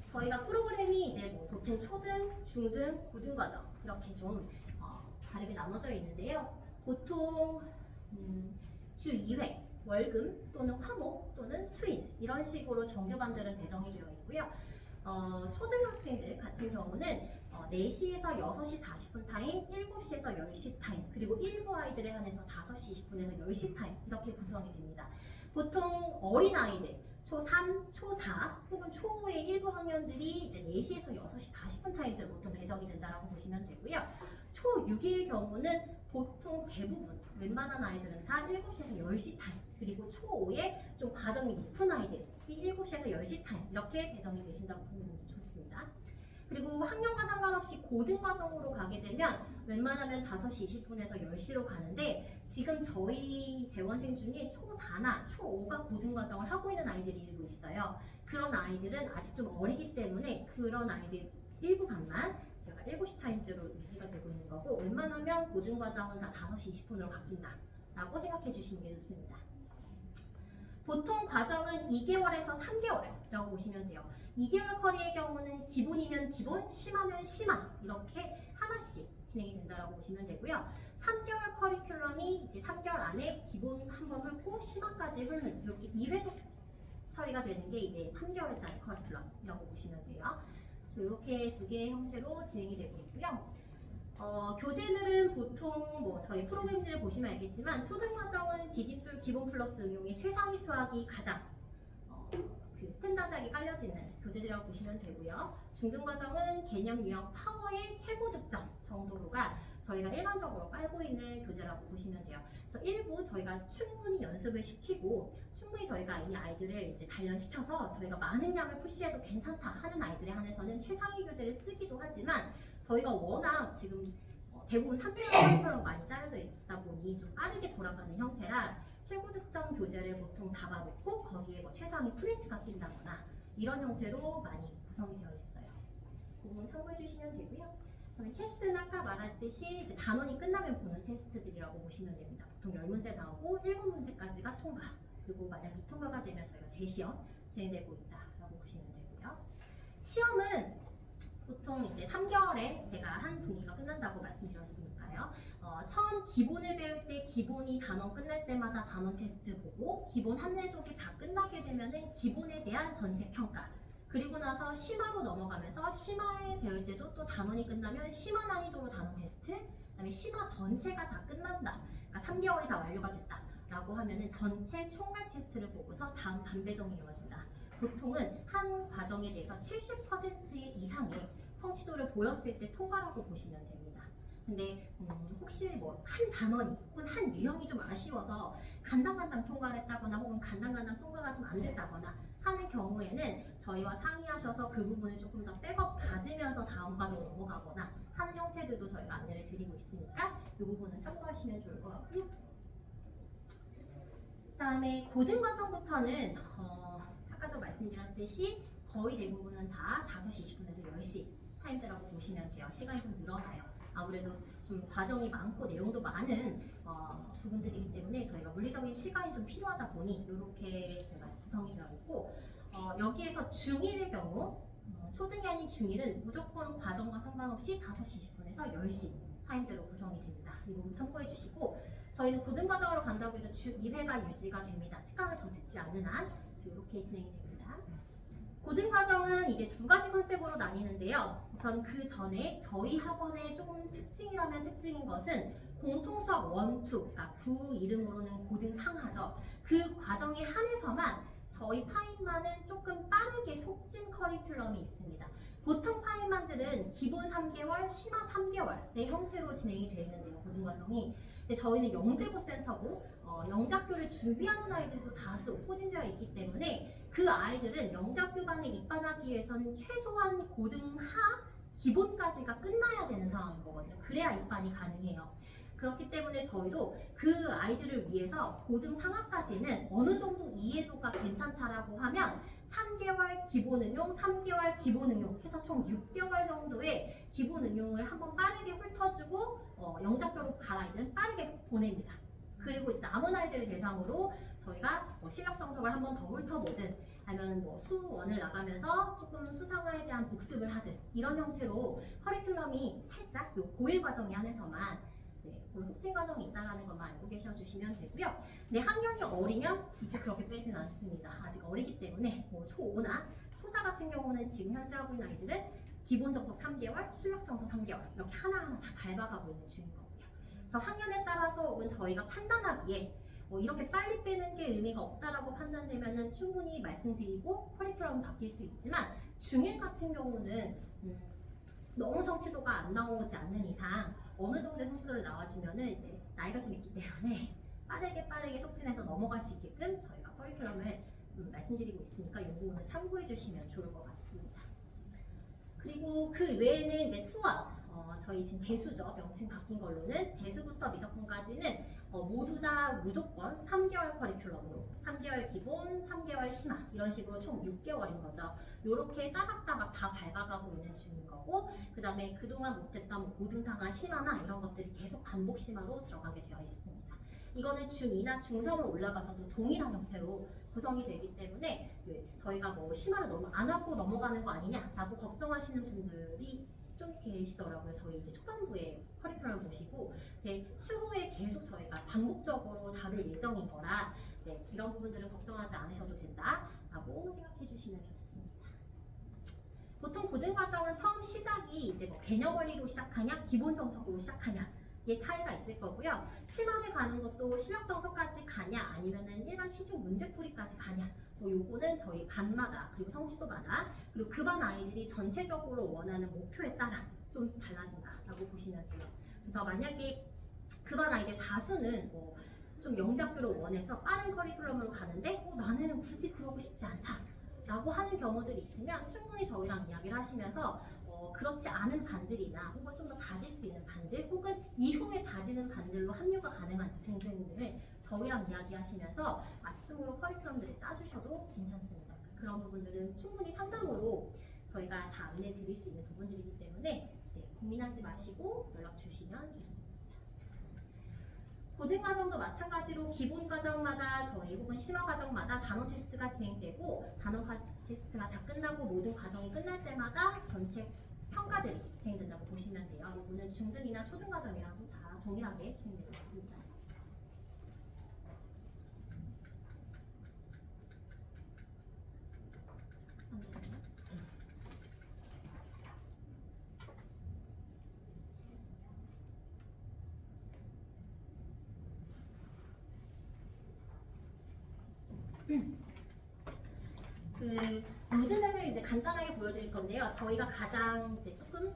저희가 프로그램이 이제 뭐 보통 초등, 중등, 고등 과정 이렇게 좀 다르게 나눠져 있는데요. 보통 주 2회 월금 또는 화목 또는 수일 이런 식으로 정규반들은 배정이 되어 있고요. 초등학생들 같은 경우는 4시에서 6시 40분 타임, 7시에서 10시 타임, 그리고 일부 아이들에 한해서 5시 20분에서 10시 타임 이렇게 구성이 됩니다. 보통 어린아이들 초3, 초4 혹은 초5의 일부 학년들이 이제 4시에서 6시 40분 타임들 보통 배정이 된다고 보시면 되고요. 초6일 경우는 보통 대부분 웬만한 아이들은 다 7시에서 10시 타임, 그리고 초5에 좀 과정이 높은 아이들이 7시에서 10시 타임 이렇게 배정이 되신다고 보면 좋습니다. 그리고 학년과 상관없이 고등과정으로 가게 되면 웬만하면 5시 20분에서 10시로 가는데, 지금 저희 재원생 중에 초4나 초5가 고등과정을 하고 있는 아이들이 일부 있어요. 그런 아이들은 아직 좀 어리기 때문에 그런 아이들 일부 반만 제가 7시 타임대로 유지가 되고 있는 거고, 웬만하면 고등과정은 다 5시 20분으로 바뀐다라고 생각해 주시는 게 좋습니다. 보통 과정은 2개월에서 3개월이라고 보시면 돼요. 2개월 커리의 경우는 기본이면 기본, 심하면 심화 이렇게 하나씩 진행이 된다고 보시면 되고요. 3개월 커리큘럼이 이제 3개월 안에 기본 한번 훑고 심화까지 훑는 이렇게 2회도 처리가 되는 게 이제 3개월짜리 커리큘럼이라고 보시면 돼요. 이렇게 두 개의 형태로 진행이 되고 있고요. 교재들은 보통 뭐 저희 프로그램지를 보시면 알겠지만, 초등과정은 디딤돌 기본 플러스 응용의 최상위 수학이 가장 그 스탠다드하게 깔려지는 교재들이라고 보시면 되고요. 중등과정은 개념 유형 파워의 최고 득점 정도로가 저희가 일반적으로 깔고 있는 교재라고 보시면 돼요. 그래서 일부 저희가 충분히 연습을 시키고 충분히 저희가 이 아이들을 이제 단련시켜서 저희가 많은 양을 푸시해도 괜찮다 하는 아이들에 한해서는 최상위 교재를 쓰기도 하지만, 저희가 워낙 지금 대부분 3개월처럼 많이 짜여져 있다 보니 좀 빠르게 돌아가는 형태라 최고 득점 교재를 보통 잡아놓고 거기에 뭐 최상위 프린트가 낀다거나 이런 형태로 많이 구성이 되어 있어요. 그 부분 참고해 주시면 되고요. 테스트는 아까 말했듯이 이제 단원이 끝나면 보는 테스트들이라고 보시면 됩니다. 보통 10문제 나오고 7문제까지가 통과, 그리고 만약 미통과가 되면 저희가 재시험 진행되고 있다라고 보시면 되고요. 시험은 보통 이제 3개월에 제가 한 분기가 끝난다고 말씀드렸으니까요. 처음 기본을 배울 때 기본이 단원 끝날 때마다 단원 테스트 보고 기본 한내독이 다 끝나게 되면은 기본에 대한 전체 평가. 그리고 나서 심화로 넘어가면서 심화에 배울 때도 또 단원이 끝나면 심화 난이도로 단원 테스트, 그다음에 심화 전체가 다 끝난다. 그러니까 3개월이 다 완료가 됐다라고 하면은 전체 총괄 테스트를 보고서 다음 반배정이 이루어진다. 보통은 한 과정에 대해서 70% 이상의 성취도를 보였을 때 통과라고 보시면 됩니다. 근데 혹시 뭐 한 단원이 혹은 한 유형이 좀 아쉬워서 간당간당 통과를 했다거나 혹은 간당간당 통과가 좀 안 됐다거나 하는 경우에는 저희와 상의하셔서 그 부분을 조금 더 백업 받으면서 다음 과정으로 넘어가거나 하는 형태들도 저희가 안내를 드리고 있으니까 이 부분은 참고하시면 좋을 것 같고요. 그다음에 고등과정부터는 아까도 말씀드렸듯이 거의 대부분은 다 5시 20분에서 10시 타임대라고 보시면 돼요. 시간이 좀 늘어나요. 아무래도 좀 과정이 많고 내용도 많은 부분들이기 때문에 저희가 물리적인 시간이 좀 필요하다 보니 이렇게 제가 구성이 되어 있고 여기에서 중1의 경우 초등이 아닌 중1은 무조건 과정과 상관없이 5시 20분에서 10시 타임대로 구성이 됩니다. 이 부분 참고해 주시고 저희는 고등과정으로 간다고 해도 주 2회가 유지가 됩니다. 특강을 더 듣지 않는 한 이렇게 진행이 됩니다. 고등과정은 이제 두 가지 컨셉으로 나뉘는데요. 우선 그 전에 저희 학원의 조금 특징이라면 특징인 것은 공통수학 1, 2, 그러니까 구 이름으로는 고등상하죠. 그 과정에 한해서만 저희 파인만은 조금 빠르게 속진 커리큘럼이 있습니다. 보통 파인만들은 기본 3개월, 심화 3개월의 형태로 진행이 되어 있는데요. 고등과정이. 근데 저희는 영재고센터고 영재학교를 준비하는 아이들도 다수 포진되어 있기 때문에 그 아이들은 영재학교반에 입반하기 위해서는 최소한 고등하 기본까지가 끝나야 되는 상황인 거거든요. 그래야 입반이 가능해요. 그렇기 때문에 저희도 그 아이들을 위해서 고등 상학까지는 어느 정도 이해도가 괜찮다라고 하면 3개월 기본 응용, 3개월 기본 응용 해서 총 6개월 정도의 기본 응용을 한번 빠르게 훑어주고 영작교로 갈 아이들은 빠르게 보냅니다. 그리고 이제 남은 아이들을 대상으로 저희가 실력 정석을 한번 더 훑어보든 아니면 수원을 나가면서 조금 수상화에 대한 복습을 하든 이런 형태로 커리큘럼이 살짝 요 고1 과정에 한해서만 그런 속진 과정이 있다는 것만 알고 계셔주시면 되고요. 네, 학년이 어리면 굳이 그렇게 빼진 않습니다. 아직 어리기 때문에 초5나 초4 같은 경우는 지금 현재 하고 있는 아이들은 기본 정석 3개월, 실력 정석 3개월 이렇게 하나하나 다 밟아가고 있는 중인 거고요. 그래서 학년에 따라서 혹은 저희가 판단하기에 이렇게 빨리 빼는 게 의미가 없다라고 판단되면 충분히 말씀드리고 커리큘럼 바뀔 수 있지만 중1 같은 경우는 너무 성취도가 안 나오지 않는 이상 어느 정도의 성취도를 나와주면은 이제 나이가 좀 있기 때문에 빠르게 속진해서 넘어갈 수 있게끔 저희가 커리큘럼을 말씀드리고 있으니까 이 부분은 참고해 주시면 좋을 것 같습니다. 그리고 그 외에는 이제 수원, 저희 지금 대수죠. 명칭 바뀐 걸로는 대수부터 미적분까지는 모두 다 무조건 3개월 커리큘럼으로 3개월 기본, 3개월 심화 이런 식으로 총 6개월인 거죠. 이렇게 따박따박 다 밟아가고 있는 중인 거고 그 다음에 그동안 못했던 고등상하 심화나 이런 것들이 계속 반복 심화로 들어가게 되어 있습니다. 이거는 중2나 중3으로 올라가서도 동일한 형태로 구성이 되기 때문에 저희가 심화를 너무 안 하고 넘어가는 거 아니냐라고 걱정하시는 분들이 좀 계시더라고요. 저희 이제 초반부에 커리큘럼을 보시고 추후에 계속 저희가 반복적으로 다룰 예정인 거라 이런 부분들은 걱정하지 않으셔도 된다라고 생각해 주시면 좋습니다. 보통 고등과정은 처음 시작이 이제 개념 원리로 시작하냐, 기본 정석으로 시작하냐 의 차이가 있을 거고요. 심화를 가는 것도 실력 정석까지 가냐, 아니면은 일반 시중 문제풀이까지 가냐. 요거는 저희 반마다 그리고 성취도마다 그리고 그 반 아이들이 전체적으로 원하는 목표에 따라 좀 달라진다라고 보시면 돼요. 그래서 만약에 그 반 아이들 다수는 좀 영재학교를 원해서 빠른 커리큘럼으로 가는데 나는 굳이 그러고 싶지 않다라고 하는 경우들이 있으면 충분히 저희랑 이야기를 하시면서 그렇지 않은 반들이나 혹은 좀 더 다질 수 있는 반들 혹은 이후에 다지는 반들로 합류가 가능한지 등등들을 저희랑 이야기하시면서 맞춤으로 커리큘럼들을 짜주셔도 괜찮습니다. 그런 부분들은 충분히 상담으로 저희가 다 안내 드릴 수 있는 부분들이기 때문에 고민하지 마시고 연락 주시면 좋습니다. 고등과정도 마찬가지로 기본 과정마다 저희 혹은 심화 과정마다 단원 테스트가 진행되고 단원 테스트가 다 끝나고 모든 과정이 끝날 때마다 전체 평가들이 진행된다고 보시면 돼요. 이거는 중등이나 초등과정이랑도 다 동일하게 진행되고 있습니다. 그 로드맵을 이제 간단하게 보여드릴 건데요. 저희가 가장 이제 조금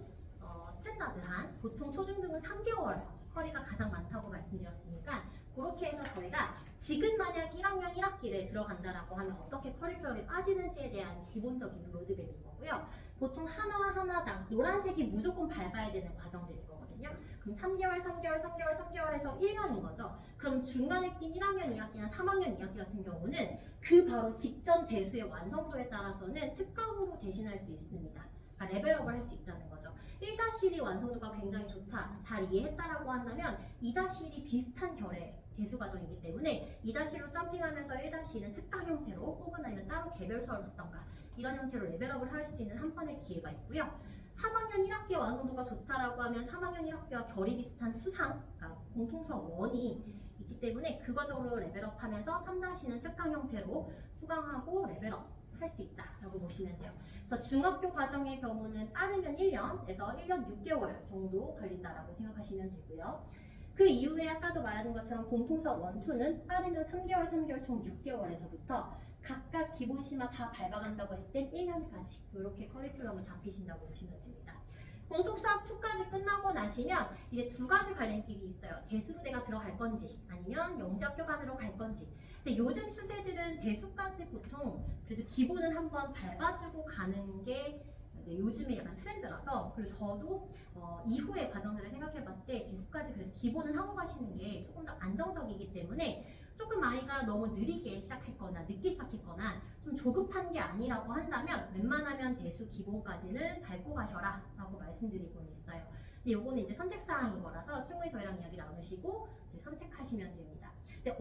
스탠다드한 보통 초중등은 3개월 커리가 가장 많다고 말씀드렸으니까 그렇게 해서 저희가 지금 만약 1학년 1학기를 들어간다라고 하면 어떻게 커리큘럼이 빠지는지에 대한 기본적인 로드맵인 거고요. 보통 하나하나당 노란색이 무조건 밟아야 되는 과정들인 거거든요. 그럼 3개월, 3개월, 3개월, 3개월에서 1년인 거죠. 그럼 중간에 낀 1학년 2학기나 3학년 2학기 같은 경우는 그 바로 직전 대수의 완성도에 따라서는 특강으로 대신할 수 있습니다. 그러니까 레벨업을 할 수 있다는 거죠. 1-1이 완성도가 굉장히 좋다, 잘 이해했다라고 한다면 2-1이 비슷한 결의 대수 과정이기 때문에 2-1로 점핑하면서 1-1은 특강 형태로 혹은 아니면 따로 개별서를 넣던가 이런 형태로 레벨업을 할 수 있는 한 번의 기회가 있고요. 3학년 1학기 완성도가 좋다라고 하면 3학년 1학기와 결이 비슷한 수상, 그러니까 공통수학 1이 있기 때문에 그 과정으로 레벨업하면서 3-는 특강 형태로 수강하고 레벨업 할 수 있다라고 보시면 돼요. 그래서 중학교 과정의 경우는 빠르면 1년에서 1년 6개월 정도 걸린다라고 생각하시면 되고요. 그 이후에 아까도 말하는 것처럼 공통수학 1, 2는 빠르면 3개월, 3개월 총 6개월에서부터 각각 기본 심화 다 밟아간다고 했을 땐 1년까지 이렇게 커리큘럼을 잡히신다고 보시면 됩니다. 공통수학 2까지 끝나고 나시면 이제 두 가지 갈림길이 있어요. 대수대가 들어갈 건지 아니면 영재학교관으로 갈 건지. 근데 요즘 추세들은 대수까지 보통 그래도 기본은 한번 밟아주고 가는 게 요즘에 약간 트렌드라서, 그리고 저도 이후의 과정들을 생각해봤을 때 대수까지 그래도 기본은 하고 가시는 게 조금 더 안정적이기 때문에 조금 아이가 너무 느리게 시작했거나 늦게 시작했거나 좀 조급한 게 아니라고 한다면 웬만하면 대수 기본까지는 밟고 가셔라 라고 말씀드리고는 있어요. 근데 요거는 이제 선택사항인 거라서 충분히 저희랑 이야기 나누시고 선택하시면 됩니다. 근데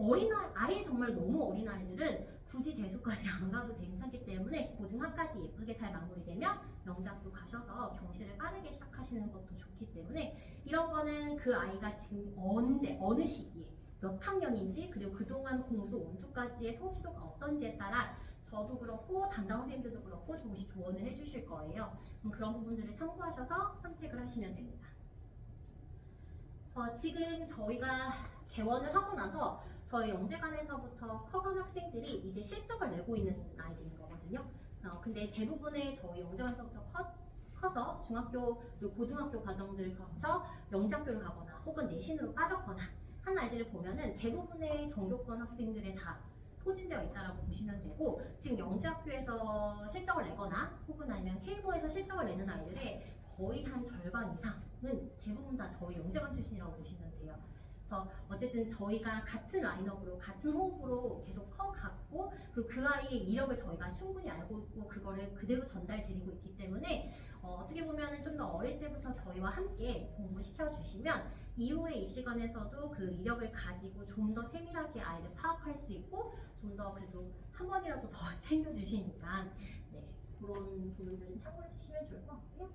아예 정말 너무 어린 아이들은 굳이 대수까지 안 가도 괜찮기 때문에 고등학까지 예쁘게 잘 마무리되면 영재학교 가셔서 경시를 빠르게 시작하시는 것도 좋기 때문에 이런 거는 그 아이가 지금 언제 어느 시기에 몇 학년인지 그리고 그동안 공수 원투까지의 성취도가 어떤지에 따라 저도 그렇고 담당 선생님들도 그렇고 조금씩 조언을 해주실 거예요. 그런 부분들을 참고하셔서 선택을 하시면 됩니다. 그래서 지금 저희가 개원을 하고 나서 저희 영재관에서부터 커간 학생들이 이제 실적을 내고 있는 아이들인 거거든요. 근데 대부분의 저희 영재관에서부터 커서 중학교 그리고 고등학교 과정들을 거쳐 영재학교를 가거나 혹은 내신으로 빠졌거나 한 아이들을 보면은 대부분의 전교권 학생들에 다 포진되어 있다라고 보시면 되고, 지금 영재학교에서 실적을 내거나 혹은 아니면 K보에서 실적을 내는 아이들의 거의 한 절반 이상은 대부분 다 저희 영재관 출신이라고 보시면 돼요. 그래서 어쨌든 저희가 같은 라인업으로 같은 호흡으로 계속 커갔고, 그리고 그 아이의 이력을 저희가 충분히 알고 있고 그거를 그대로 전달 드리고 있기 때문에 어떻게 보면 좀 더 어릴 때부터 저희와 함께 공부시켜 주시면 이후에 입시관에서도 그 이력을 가지고 좀 더 세밀하게 아이를 파악할 수 있고 좀 더 그래도 한 번이라도 더 챙겨주시니까 네, 그런 부분들은 참고해 주시면 좋을 것 같고요.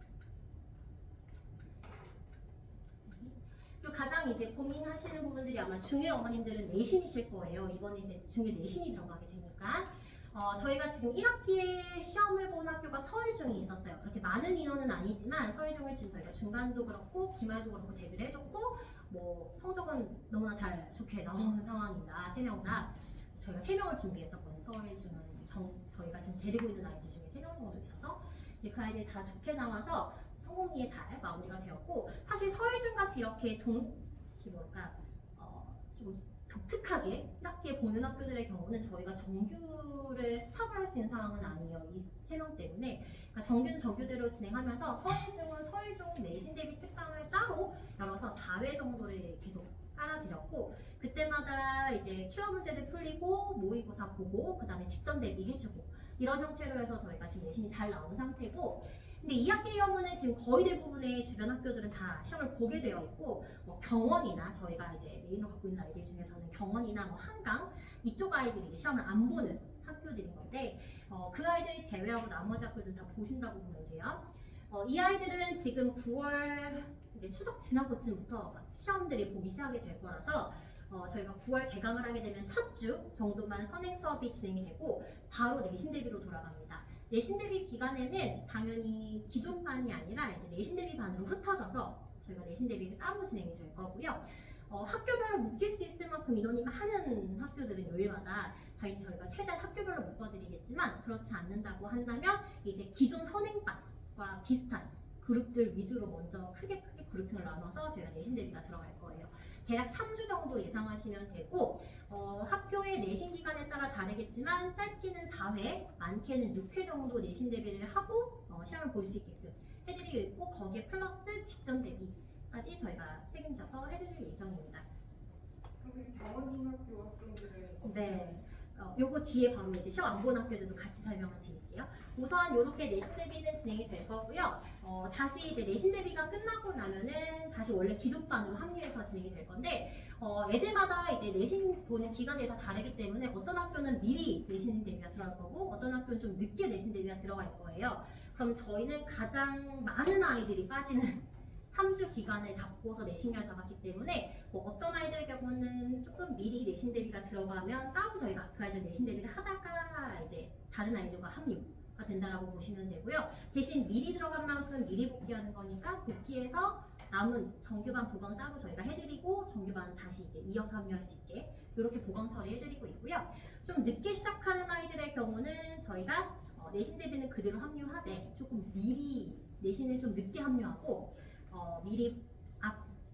그리고 가장 이제 고민하시는 부분들이 아마 중1 어머님들은 내신이실 거예요. 이번에 이제 중1 내신이 들어가게 되니까 저희가 지금 1학기에 시험을 본 학교가 서울중이 있었어요. 그렇게 많은 인원은 아니지만 서울중을 지금 저희가 중간도 그렇고 기말도 그렇고 대비를 해줬고 뭐 성적은 너무나 잘 좋게 나오는 상황입니다. 3명 다 저희가 3명을 준비했었거든요. 서울중은 저희가 지금 데리고 있는 아이들 중에 3명 정도 있어서 그 아이들이 다 좋게 나와서 성공리에 잘 마무리가 되었고, 사실 서울중같이 이렇게 좀 독특하게 1학기에 보는 학교들의 경우는 저희가 정규를 스탑을 할 수 있는 상황은 아니에요. 이 3명 때문에. 그러니까 정규는 정규대로 진행하면서 서울중은 서울중 내신 대비 특강을 따로 열어서 4회 정도를 계속 깔아드렸고, 그때마다 이제 키워 문제들 풀리고 모의고사 보고 그 다음에 직전 대비해주고 이런 형태로 해서 저희가 지금 내신이 잘 나온 상태고, 근데 2학기 경우는 지금 거의 대부분의 주변 학교들은 다 시험을 보게 되어 있고, 뭐 경원이나 저희가 이제 메인으로 갖고 있는 아이들 중에서는 경원이나 뭐 한강 이쪽 아이들이 이제 시험을 안 보는 학교들인 건데 그 아이들이 제외하고 나머지 학교들은 다 보신다고 보면 돼요. 이 아이들은 지금 9월 이제 추석 지나고쯤부터 막 시험들이 보기 시작이 될 거라서 저희가 9월 개강을 하게 되면 첫 주 정도만 선행 수업이 진행이 되고 바로 내신 대비로 돌아갑니다. 내신 대비 기간에는 당연히 기존 반이 아니라 이제 내신 대비 반으로 흩어져서 저희가 내신 대비가 따로 진행이 될 거고요. 학교별로 묶일 수 있을 만큼 인원이 많은 학교들은 요일마다 당연히 저희가 최대한 학교별로 묶어드리겠지만 그렇지 않는다고 한다면 이제 기존 선행반과 비슷한 그룹들 위주로 먼저 크게 그룹핑을 나눠서 저희가 내신 대비가 들어갈 거예요. 대략 3주 정도 예상하시면 되고 학교의 내신 기간에 따라 다르겠지만 짧게는 4회, 많게는 6회 정도 내신 대비를 하고 시험을 볼 수 있게끔 해드리고 있고 거기에 플러스 직전 대비까지 저희가 책임져서 해드릴 예정입니다. 선생님 경원중학교 학생들은 네. 요거 뒤에 바로 이제 시험 안 본 학교들도 같이 설명을 드릴게요. 우선 이렇게 내신 대비는 진행이 될 거고요. 다시 이제 내신 대비가 끝나고 나면은 다시 원래 기존반으로 합류해서 진행이 될 건데, 애들마다 이제 내신 보는 기간이 다 다르기 때문에 어떤 학교는 미리 내신 대비가 들어갈 거고, 어떤 학교는 좀 늦게 내신 대비가 들어갈 거예요. 그럼 저희는 가장 많은 아이들이 빠지는 3주 기간을 잡고서 내신을 잡았기 때문에 어떤 아이들 경우는 조금 미리 내신 대비가 들어가면 따로 저희가 그 아이들 내신 대비를 하다가 이제 다른 아이들과 합류가 된다라고 보시면 되고요. 대신 미리 들어간 만큼 미리 복귀하는 거니까 복귀해서 남은 정규반 보강 따로 저희가 해드리고 정규반 다시 이제 이어서 합류할 수 있게 이렇게 보강 처리해드리고 있고요. 좀 늦게 시작하는 아이들의 경우는 저희가 내신 대비는 그대로 합류하되 조금 미리 내신을 좀 늦게 합류하고 미리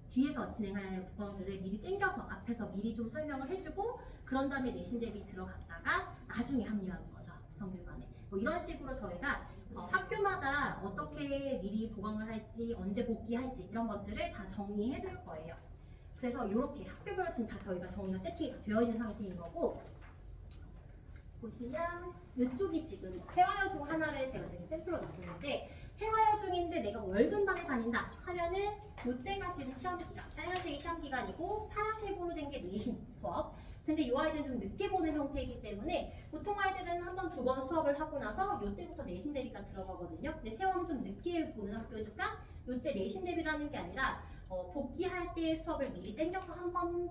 뒤에서 진행할 보강들을 미리 땡겨서 앞에서 미리 좀 설명을 해주고 그런 다음에 내신 대비 들어갔다가 나중에 합류하는 거죠. 정규반에. 이런 식으로 저희가 학교마다 어떻게 미리 보강을 할지 언제 복귀할지 이런 것들을 다 정리해 둘 거예요. 그래서 이렇게 학교별로 지금 다 저희가 정리가 세팅이 다 되어 있는 상태인 거고 보시면 이쪽이 지금 세화여중 하나를 제가 지금 샘플로 놔뒀는데 생활여중인데 내가 월급반에 다닌다 하면은 이때가 지금 시험기간, 빨간색이 시험기간이고 파란색으로 된 게 내신 수업. 근데 이 아이들은 좀 늦게 보는 형태이기 때문에 보통 아이들은 한 번, 두 번 수업을 하고 나서 이때부터 내신 대비가 들어가거든요. 근데 세화는 좀 늦게 보는 학교니까 이때 내신 대비라는 게 아니라 복귀할 때 수업을 미리 땡겨서 한번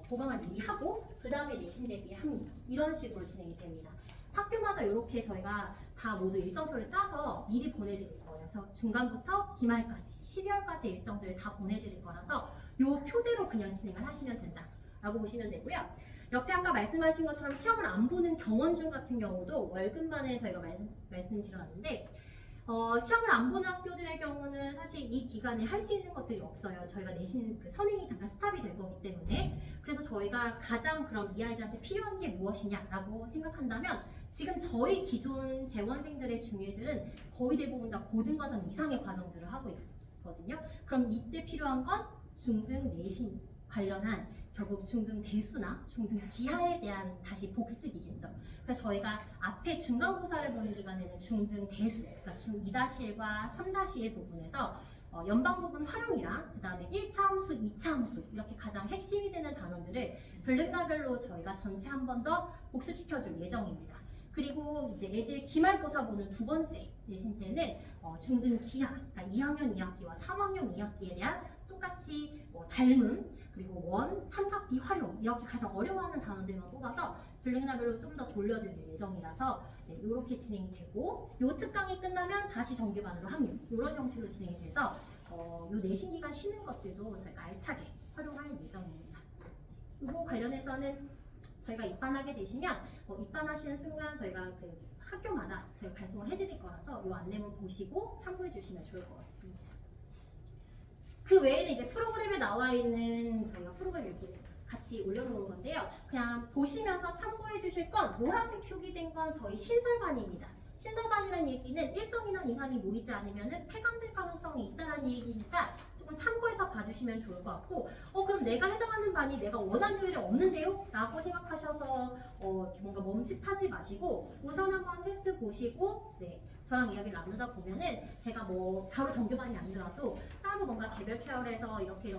보강을 미리 하고 그 다음에 내신 대비에 합니다. 이런 식으로 진행이 됩니다. 학교마다 이렇게 저희가 다 모두 일정표를 짜서 미리 보내드릴 거예요. 그래서 중간부터 기말까지 12월까지 일정들을 다 보내드릴 거라서 이 표대로 그냥 진행을 하시면 된다라고 보시면 되고요. 옆에 아까 말씀하신 것처럼 시험을 안 보는 경원중 같은 경우도 월급만에 저희가 말씀드렸는데 시험을 안 보는 학교들의 경우는 사실 이 기간에 할 수 있는 것들이 없어요. 저희가 내신 그 선행이 잠깐 스탑이 될 거기 때문에 그래서 저희가 가장 그럼 이 아이들한테 필요한 게 무엇이냐라고 생각한다면 지금 저희 기존 재원생들의 중일들은 거의 대부분 다 고등과정 이상의 과정들을 하고 있거든요. 그럼 이때 필요한 건 중등 내신 관련한 결국 중등 대수나 중등 기하에 대한 다시 복습이겠죠. 그래서 저희가 앞에 중간고사를 보는 기간에는 중등 대수, 그러니까 중 2-1과 3-1 부분에서 연방 부분 활용이랑 그 다음에 1차 함수, 2차 함수 이렇게 가장 핵심이 되는 단원들을 분류별로 저희가 전체 한 번 더 복습시켜줄 예정입니다. 그리고 이제 애들 기말고사 보는 두 번째 내신 때는 중등 기하, 그러니까 2학년 2학기와 3학년 2학기에 대한 똑같이 닮음, 그리고 원, 삼각비 활용 이렇게 가장 어려워하는 단원들만 뽑아서 블랙라벨로 좀 더 돌려드릴 예정이라서 이렇게 진행이 되고 요 특강이 끝나면 다시 정규반으로 합류 이런 형태로 진행이 돼서 요 내신 기간 쉬는 것들도 저희가 알차게 활용할 예정입니다. 이거 관련해서는 저희가 입반하게 되시면 입반하시는 순간 저희가 그 학교마다 저희가 발송을 해드릴 거라서 요 안내문 보시고 참고해 주시면 좋을 것 같습니다. 그 외에는 이제 프로그램에 나와 있는 저희가 프로그램 이렇게 같이 올려놓은 건데요. 그냥 보시면서 참고해 주실 건 노란색 표기된 건 저희 신설반입니다. 신설반이라는 얘기는 일정 인원 이상이 모이지 않으면 폐강될 가능성이 있다는 얘기니까 조금 참고해서 봐주시면 좋을 것 같고 그럼 내가 해당하는 반이 내가 원하는 요일에 없는데요? 라고 생각하셔서 뭔가 멈칫하지 마시고 우선 한번 테스트 보시고 저랑 이야기를 나누다 보면은 제가 바로 정규반이 아니더라도 따로 뭔가 개별 케어를 해서 이렇게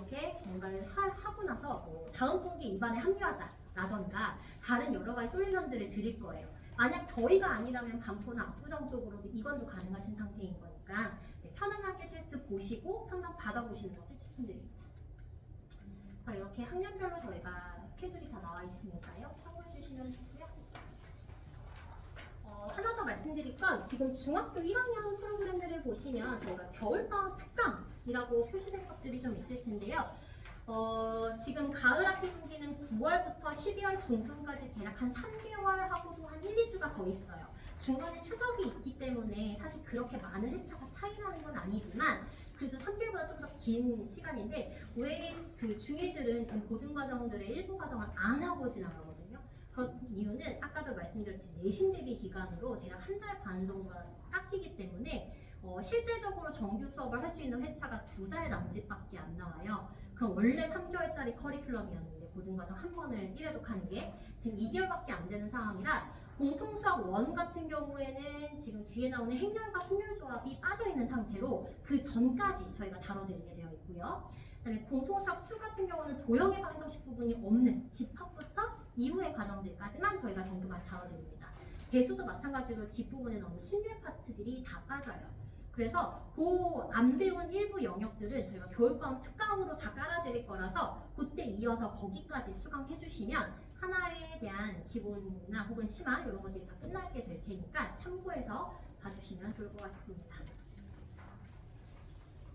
뭔가를 하고 나서 다음 분기 2반에 합류하자라던가 다른 여러 가지 솔루션들을 드릴 거예요. 만약 저희가 아니라면 반포나 압구정 쪽으로도 이관도 가능하신 상태인 거니까 편한 오시고 상담 받아보시는 것을 추천드립니다. 그래서 이렇게 학년별로 저희가 스케줄이 다 나와 있으니까요. 참고해 주시면 좋고요. 하나 더 말씀드릴 건 지금 중학교 1학년 프로그램들을 보시면 저희가 겨울방학 특강이라고 표시된 것들이 좀 있을 텐데요. 지금 가을 학기 분기는 9월부터 12월 중순까지 대략 한 3개월 하고도 한 1, 2주가 더 있어요. 중간에 추석이 있기 때문에 사실 그렇게 많은 회차가 차이 나는 건 아니지만 그래도 3개월보다 좀 더 긴 시간인데 왜 그 중1들은 지금 고등과정들의 일부 과정을 안 하고 지나가거든요. 그런 이유는 아까도 말씀드렸듯이 내신 대비 기간으로 대략 한 달 반 정도가 깎이기 때문에 실질적으로 정규 수업을 할 수 있는 회차가 2달 남짓밖에 안 나와요. 그럼 원래 3개월짜리 커리큘럼이었는데 고등과정 한 번을 1회독 하는 게 지금 2개월밖에 안 되는 상황이라 공통수학 1 같은 경우에는 지금 뒤에 나오는 행렬과 순열 조합이 빠져 있는 상태로 그 전까지 저희가 다뤄드리게 되어 있고요. 그다음에 공통수학 2 같은 경우는 도형의 방정식 부분이 없는 집합부터 이후의 과정들까지만 저희가 정도만 다뤄드립니다. 대수도 마찬가지로 뒷부분에 나오는 순열 파트들이 다 빠져요. 그래서 그 안 배운 일부 영역들은 저희가 겨울방학 특강으로 다 깔아드릴 거라서 그때 이어서 거기까지 수강해 주시면 하나에 대한 기본이나 혹은 심화 이런 것들이 다 끝나게 될 테니까 참고해서 봐주시면 좋을 것 같습니다.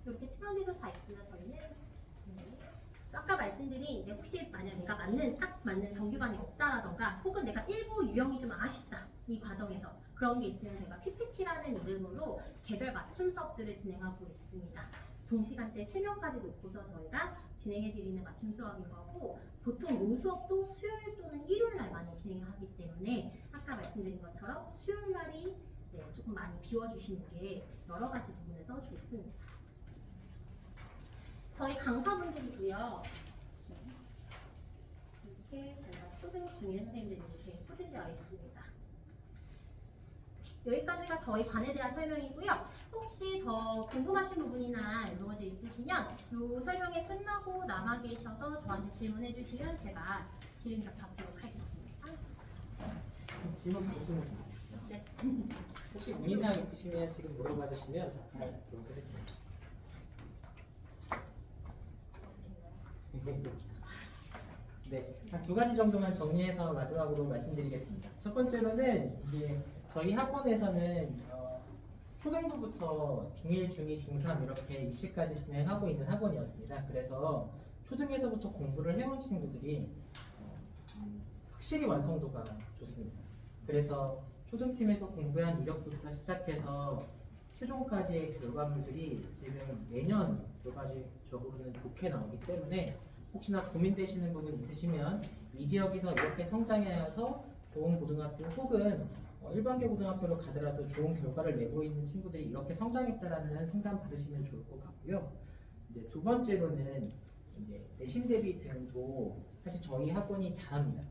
이렇게 트런디도 다 있고요. 저희는 아까 말씀드린 이제 혹시 만약 내가 딱 맞는 정규반이 없다라던가 혹은 내가 일부 유형이 좀 아쉽다 이 과정에서 그런 게 있으면 제가 PPT라는 이름으로 개별 맞춤 수업들을 진행하고 있습니다. 동시간대 3명까지 놓고서 저희가 진행해드리는 맞춤 수업인 거고 보통 요 수업도 수요일 또는 일요일 날 많이 진행하기 때문에 아까 말씀드린 것처럼 수요일 날이 조금 많이 비워주시는 게 여러 가지 부분에서 좋습니다. 저희 강사분들이고요. 이렇게 저희가 초등 중일 선생님들이 이렇게 포진되어 있습니다. 여기까지가 저희 관에 대한 설명이고요. 혹시 더 궁금하신 부분이나 이런 것들 있으시면 이 설명이 끝나고 남아 계셔서 저한테 질문해 주시면 제가 질문 답하도록 하겠습니다. 질문 받으시면 됩니다. 네. 혹시 문의사항 있으시면 지금 물어봐 주시면 답하도록 하겠습니다. 네, 한 2가지 정도만 정리해서 마지막으로 말씀드리겠습니다. 첫 번째로는 이제 저희 학원에서는 초등부부터 중1, 중2, 중3 이렇게 입시까지 진행하고 있는 학원이었습니다. 그래서 초등에서부터 공부를 해온 친구들이 확실히 완성도가 좋습니다. 그래서 초등팀에서 공부한 이력부터 시작해서 최종까지의 결과물들이 지금 매년 결과적으로는 좋게 나오기 때문에 혹시나 고민되시는 부분 있으시면 이 지역에서 이렇게 성장해서 좋은 고등학교 혹은 일반계 고등학교로 가더라도 좋은 결과를 내고 있는 친구들이 이렇게 성장했다라는 상담 받으시면 좋을 것 같고요. 이제 두 번째로는 이제 내신 대비 등도 사실 저희 학원이 잘합니다.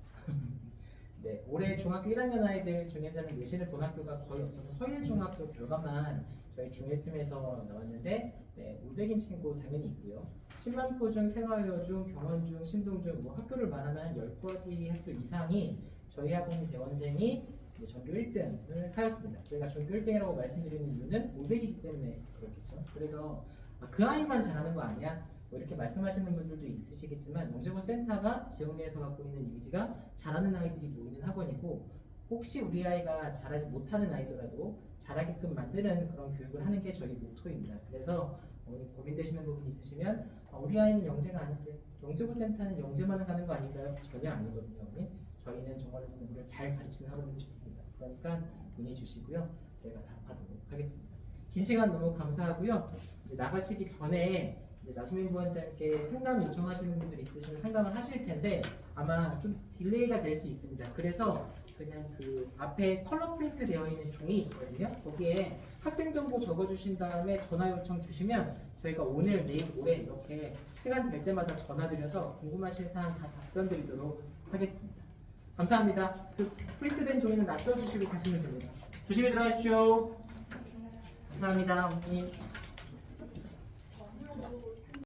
네, 올해 중학교 1학년 아이들 중에서는 내신을 본 학교가 거의 없어서 서일중학교 결과만 저희 중1팀에서 나왔는데 올백인 친구 당연히 있고요. 신만포중, 세마여중, 경원중, 신동중 뭐 학교를 말하면 한 10가지 학교 이상이 저희 학원 재원생이 이제 전교 1등을 하였습니다. 저희가 전교 1등이라고 말씀드리는 이유는 올백이기 때문에 그렇겠죠. 그래서 그 아이만 잘하는 거 아니야? 뭐 이렇게 말씀하시는 분들도 있으시겠지만 영재고센터가 지역 내에서 갖고 있는 이미지가 잘하는 아이들이 모이는 학원이고 혹시 우리 아이가 잘하지 못하는 아이더라도 잘하게끔 만드는 그런 교육을 하는 게 저희 모토입니다. 그래서 고민되시는 부분 있으시면 우리 아이는 영재가 아닌데 영재고센터는 영재만 가는 거 아닌가요? 전혀 아니거든요. 저희는 정말 공부를 잘 가르치는 학원이 좋습니다. 그러니까 문의 주시고요. 저희가 답하도록 하겠습니다. 긴 시간 너무 감사하고요. 이제 나가시기 전에 이제 나수민 부원장께 상담 요청하시는 분들 있으시면 상담을 하실 텐데 아마 좀 딜레이가 될 수 있습니다. 그래서 그냥 그 앞에 컬러 프린트 되어 있는 종이 있거든요. 거기에 학생 정보 적어주신 다음에 전화 요청 주시면 저희가 오늘, 내일, 모레 이렇게 시간 될 때마다 전화드려서 궁금하신 사항 다 답변 드리도록 하겠습니다. 감사합니다. 그 프린트된 종이는 놔둬주시고 가시면 됩니다. 조심히 들어가십시오. 감사합니다, 어머님.